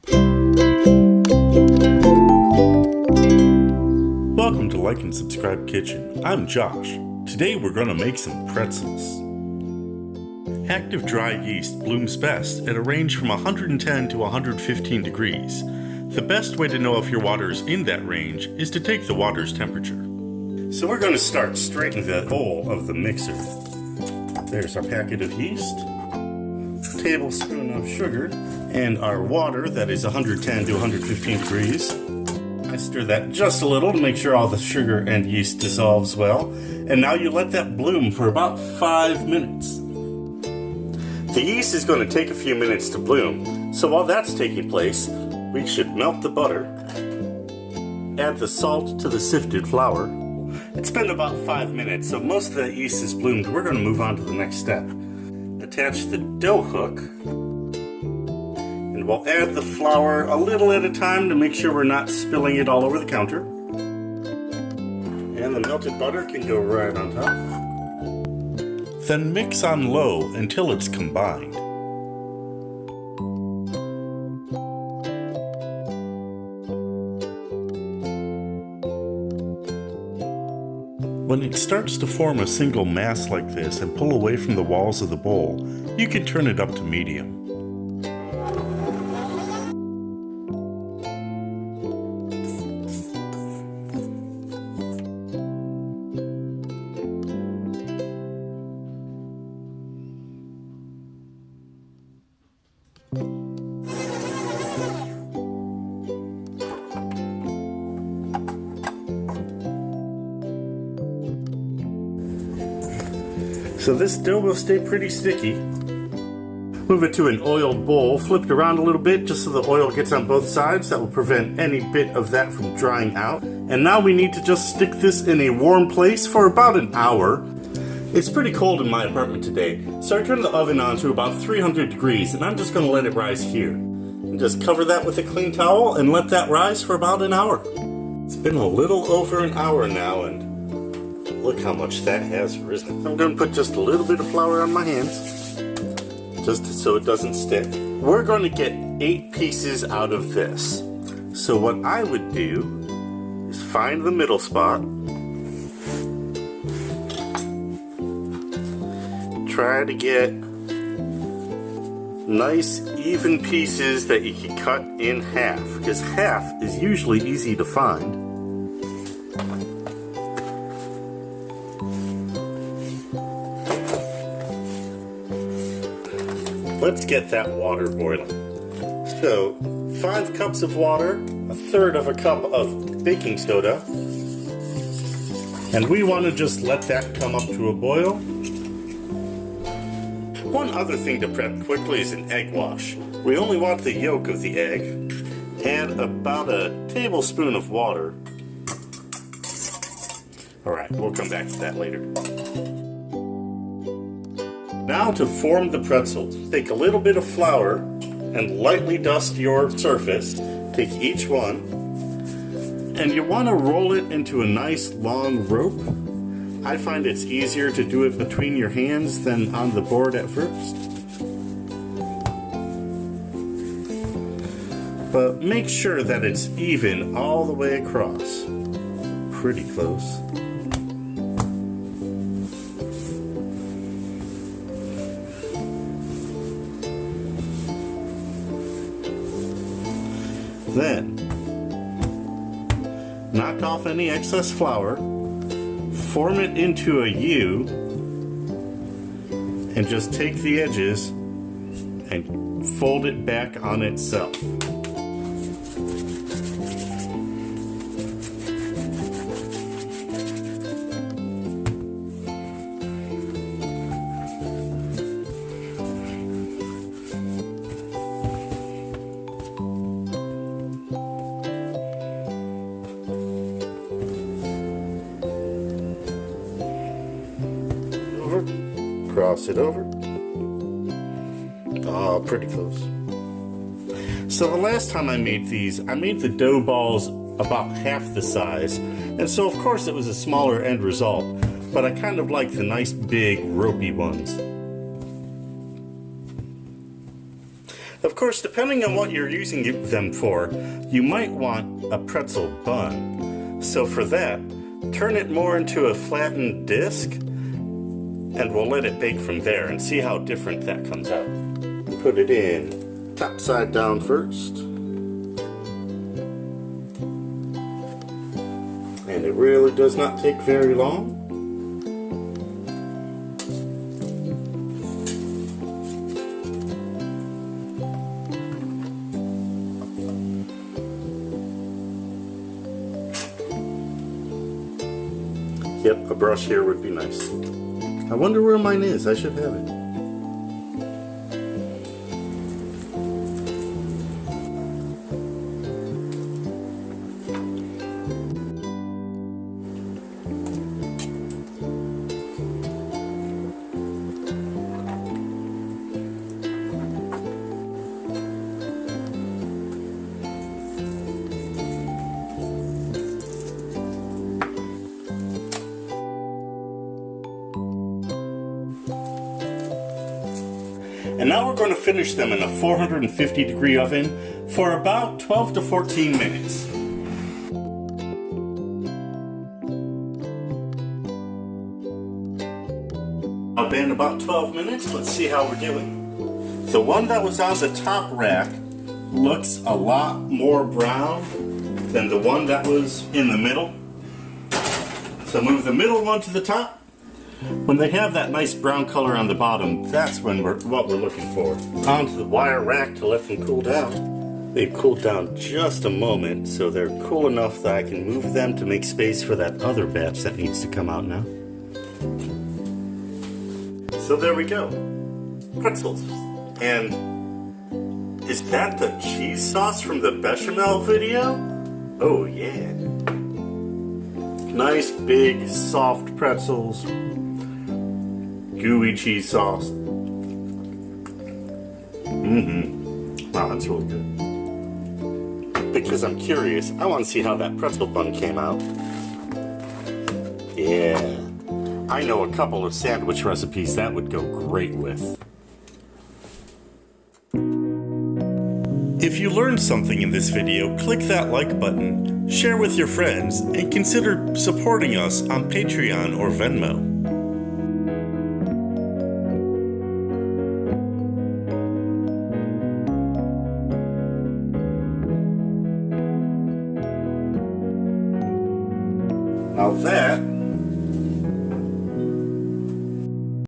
Welcome to Like and Subscribe Kitchen. I'm Josh. Today we're going to make some pretzels. Active dry yeast blooms best at a range from 110 to 115 degrees. The best way to know if your water is in that range is to take the water's temperature. So we're going to start straight in the bowl of the mixer. There's our packet of yeast, a tablespoon of sugar, and our water that is 110 to 115 degrees. I stir that just a little to make sure all the sugar and yeast dissolves well. And now you let that bloom for about 5 minutes. The yeast is going to take a few minutes to bloom, so while that's taking place, we should melt the butter, add the salt to the sifted flour. It's been about 5 minutes, so most of that yeast is bloomed. We're going to move on to the next step. Attach the dough hook, and we'll add the flour a little at a time to make sure we're not spilling it all over the counter. And the melted butter can go right on top. Then mix on low until it's combined. When it starts to form a single mass like this and pull away from the walls of the bowl, you can turn it up to medium. So this dough will stay pretty sticky. Move it to an oiled bowl, flip it around a little bit just so the oil gets on both sides. That will prevent any bit of that from drying out. And now we need to just stick this in a warm place for about an hour. It's pretty cold in my apartment today, so I turned the oven on to about 300 degrees and I'm just going to let it rise here. And just cover that with a clean towel and let that rise for about an hour. It's been a little over an hour now and look how much that has risen. I'm going to put just a little bit of flour on my hands, just so it doesn't stick. We're going to get 8 pieces out of this. So what I would do is find the middle spot, try to get nice even pieces that you can cut in half, because half is usually easy to find. Let's get that water boiling. So, 5 cups of water, 1/3 of a cup of baking soda, and we want to just let that come up to a boil. One other thing to prep quickly is an egg wash. We only want the yolk of the egg. Add about a tablespoon of water. Alright, we'll come back to that later. Now to form the pretzels, take a little bit of flour and lightly dust your surface. Take each one, and you want to roll it into a nice long rope. I find it's easier to do it between your hands than on the board at first. But make sure that it's even all the way across. Pretty close. Then, knock off any excess flour, form it into a U, and just take the edges and fold it back on itself. Cross it over. Oh, pretty close. So the last time I made these, I made the dough balls about half the size, and so of course it was a smaller end result, but I kind of like the nice big ropey ones. Of course, depending on what you're using them for, you might want a pretzel bun. So for that, turn it more into a flattened disc, and we'll let it bake from there and see how different that comes out. Put it in top side down first. And it really does not take very long. Yep, a brush here would be nice. I wonder where mine is. I should have it. And now we're going to finish them in a 450-degree oven for about 12 to 14 minutes. I've been about 12 minutes. Let's see how we're doing. The one that was on the top rack looks a lot more brown than the one that was in the middle. So move the middle one to the top. When they have that nice brown color on the bottom, that's when what we're looking for. Onto the wire rack to let them cool down. They've cooled down just a moment, so they're cool enough that I can move them to make space for that other batch that needs to come out now. So there we go. Pretzels. And is that the cheese sauce from the bechamel video? Oh yeah. Nice big soft pretzels. Gooey cheese sauce. Wow, that's really good. Because I'm curious, I want to see how that pretzel bun came out. Yeah. I know a couple of sandwich recipes that would go great with. If you learned something in this video, click that like button, share with your friends, and consider supporting us on Patreon or Venmo.